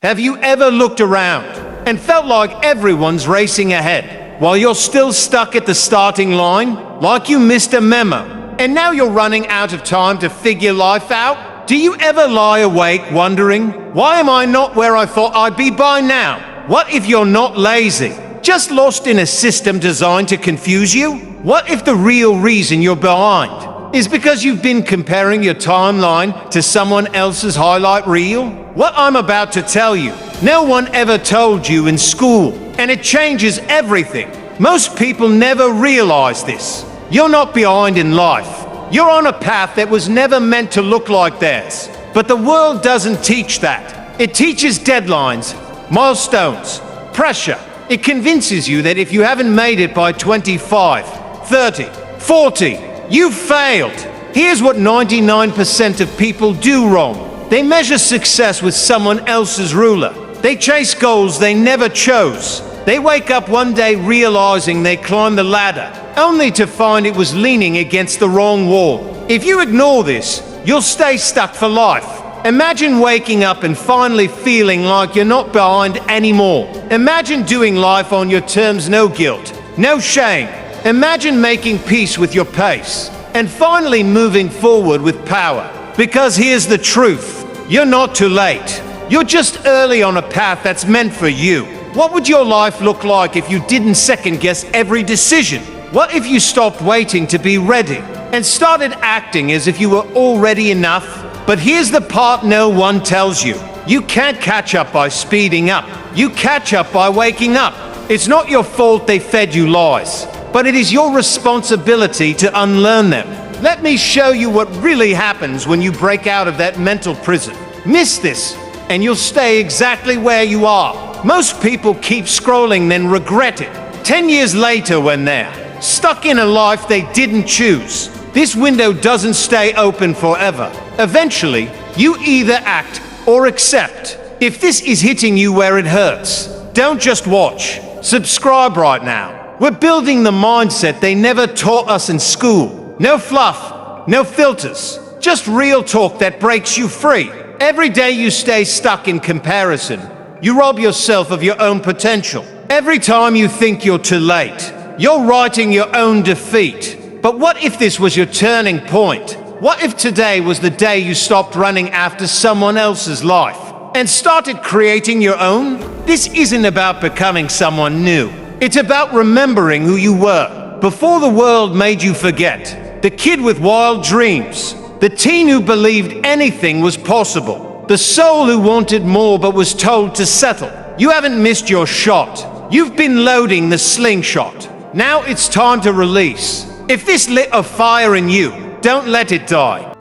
Have you ever looked around and felt like everyone's racing ahead while you're still stuck at the starting line? Like you missed a memo and now you're running out of time to figure life out? Do you ever lie awake wondering, why am I not where I thought I'd be by now? What if you're not lazy, just lost in a system designed to confuse you? What if the real reason you're behind is because you've been comparing your timeline to someone else's highlight reel? What I'm about to tell you, no one ever told you in school, and it changes everything. Most people never realize this. You're not behind in life. You're on a path that was never meant to look like theirs. But the world doesn't teach that. It teaches deadlines, milestones, pressure. It convinces you that if you haven't made it by 25, 30, 40, you've failed. Here's what 99% of people do wrong. They measure success with someone else's ruler. They chase goals they never chose. They wake up one day realizing they climbed the ladder, only to find it was leaning against the wrong wall. If you ignore this, you'll stay stuck for life. Imagine waking up and finally feeling like you're not behind anymore. Imagine doing life on your terms, no guilt, no shame. Imagine making peace with your pace and finally moving forward with power. Because here's the truth, you're not too late. You're just early on a path that's meant for you. What would your life look like if you didn't second-guess every decision? What if you stopped waiting to be ready and started acting as if you were already enough? But here's the part no one tells you. You can't catch up by speeding up. You catch up by waking up. It's not your fault they fed you lies, but it is your responsibility to unlearn them. Let me show you what really happens when you break out of that mental prison. Miss this, and you'll stay exactly where you are. Most people keep scrolling, then regret it 10 years later when they're stuck in a life they didn't choose. This window doesn't stay open forever. Eventually, you either act or accept. If this is hitting you where it hurts, don't just watch. Subscribe right now. We're building the mindset they never taught us in school. No fluff, no filters, just real talk that breaks you free. Every day you stay stuck in comparison, you rob yourself of your own potential. Every time you think you're too late, you're writing your own defeat. But what if this was your turning point? What if today was the day you stopped running after someone else's life and started creating your own? This isn't about becoming someone new. It's about remembering who you were before the world made you forget. The kid with wild dreams, the teen who believed anything was possible, the soul who wanted more but was told to settle. You haven't missed your shot. You've been loading the slingshot. Now it's time to release. If this lit a fire in you, don't let it die.